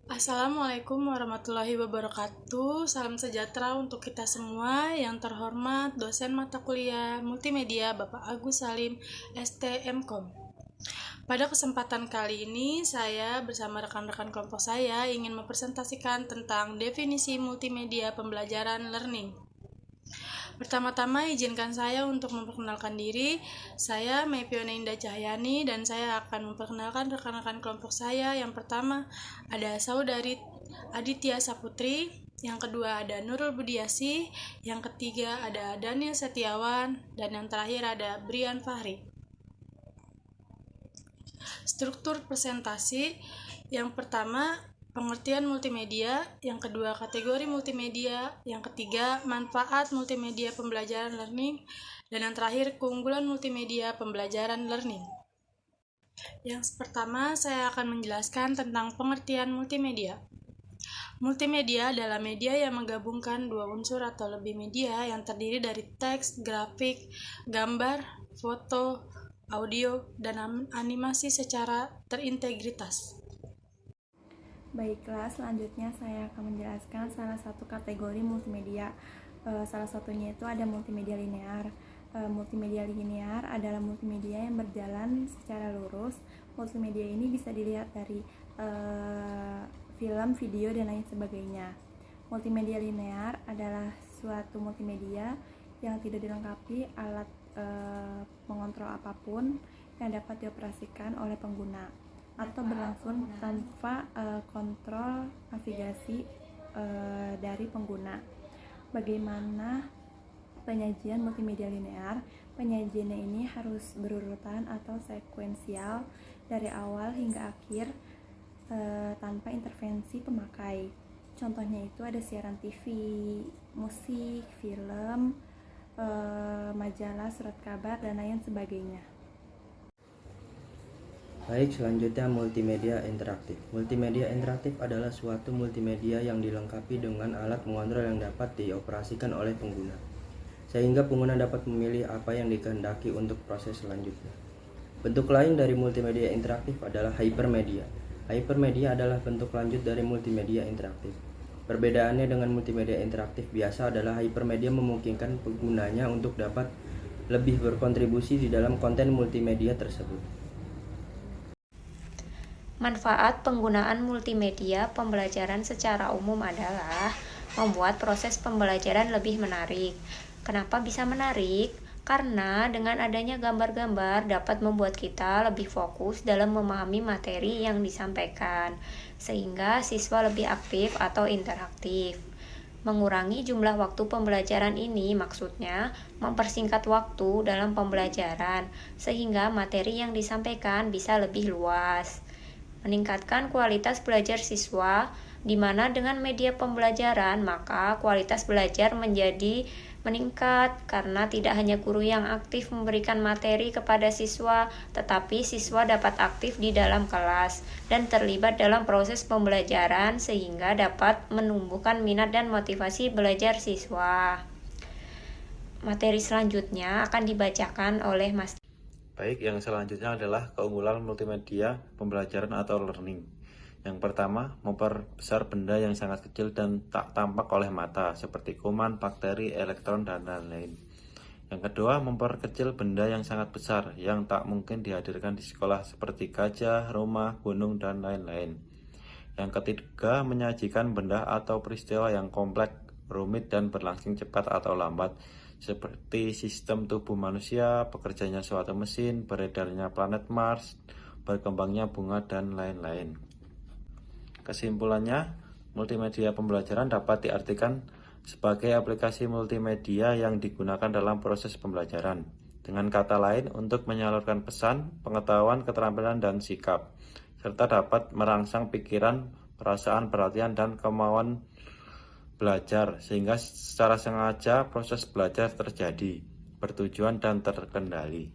Assalamualaikum warahmatullahi wabarakatuh. Salam sejahtera untuk kita semua. Yang terhormat dosen mata kuliah multimedia Bapak Agus Salim, STMkom. Pada kesempatan kali ini, saya bersama rekan-rekan kelompok saya ingin mempresentasikan tentang definisi multimedia pembelajaran learning. Pertama-tama izinkan saya untuk memperkenalkan diri. Saya Mepiona Indah Cahyani dan saya akan memperkenalkan rekan-rekan kelompok saya. Yang pertama ada saudari Aditya Saputri, yang kedua ada Nurul Budiasi, yang ketiga ada Daniel Setiawan, dan yang terakhir ada Brian Fahri. Struktur presentasi yang pertama pengertian multimedia, yang kedua kategori multimedia, yang ketiga manfaat multimedia pembelajaran learning, dan yang terakhir keunggulan multimedia pembelajaran learning. Yang pertama saya akan menjelaskan tentang pengertian multimedia. Multimedia adalah media yang menggabungkan dua unsur atau lebih media yang terdiri dari teks, grafik, gambar, foto, audio, dan animasi secara terintegritas. Baiklah, selanjutnya saya akan menjelaskan salah satu kategori multimedia. Salah satunya itu ada multimedia linear. Multimedia linear adalah multimedia yang berjalan secara lurus. Multimedia ini bisa dilihat dari film, video, dan lain sebagainya. Multimedia linear adalah suatu multimedia yang tidak dilengkapi alat mengontrol apapun yang dapat dioperasikan oleh pengguna atau berlangsung tanpa kontrol navigasi dari pengguna. Bagaimana penyajian multimedia linear? Penyajiannya ini harus berurutan atau sekuensial dari awal hingga akhir tanpa intervensi pemakai. Contohnya itu ada siaran TV, musik, film, majalah, surat kabar, dan lain sebagainya. Baik, selanjutnya multimedia interaktif. Multimedia interaktif adalah suatu multimedia yang dilengkapi dengan alat mengontrol yang dapat dioperasikan oleh pengguna, sehingga pengguna dapat memilih apa yang dikehendaki untuk proses selanjutnya. Bentuk lain dari multimedia interaktif adalah hypermedia. Hypermedia adalah bentuk lanjut dari multimedia interaktif. Perbedaannya dengan multimedia interaktif biasa adalah hypermedia memungkinkan penggunanya untuk dapat lebih berkontribusi di dalam konten multimedia tersebut. Manfaat penggunaan multimedia pembelajaran secara umum adalah membuat proses pembelajaran lebih menarik. Kenapa bisa menarik? Karena dengan adanya gambar-gambar dapat membuat kita lebih fokus dalam memahami materi yang disampaikan, sehingga siswa lebih aktif atau interaktif. Mengurangi jumlah waktu pembelajaran ini maksudnya mempersingkat waktu dalam pembelajaran, sehingga materi yang disampaikan bisa lebih luas. Meningkatkan kualitas belajar siswa, di mana dengan media pembelajaran maka kualitas belajar menjadi meningkat karena tidak hanya guru yang aktif memberikan materi kepada siswa, tetapi siswa dapat aktif di dalam kelas dan terlibat dalam proses pembelajaran sehingga dapat menumbuhkan minat dan motivasi belajar siswa. Materi selanjutnya akan dibacakan oleh Mas. Baik, yang selanjutnya adalah keunggulan multimedia pembelajaran atau learning. Yang pertama, memperbesar benda yang sangat kecil dan tak tampak oleh mata, seperti kuman, bakteri, elektron, dan lain-lain. Yang kedua, memperkecil benda yang sangat besar, yang tak mungkin dihadirkan di sekolah, seperti gajah, rumah, gunung, dan lain-lain. Yang ketiga, menyajikan benda atau peristiwa yang kompleks, rumit, dan berlangsung cepat atau lambat, seperti sistem tubuh manusia, bekerjanya suatu mesin, beredarnya planet Mars, berkembangnya bunga, dan lain-lain. Kesimpulannya, multimedia pembelajaran dapat diartikan sebagai aplikasi multimedia yang digunakan dalam proses pembelajaran. Dengan kata lain, untuk menyalurkan pesan, pengetahuan, keterampilan, dan sikap, serta dapat merangsang pikiran, perasaan, perhatian, dan kemauan belajar, sehingga secara sengaja proses belajar terjadi, bertujuan, dan terkendali.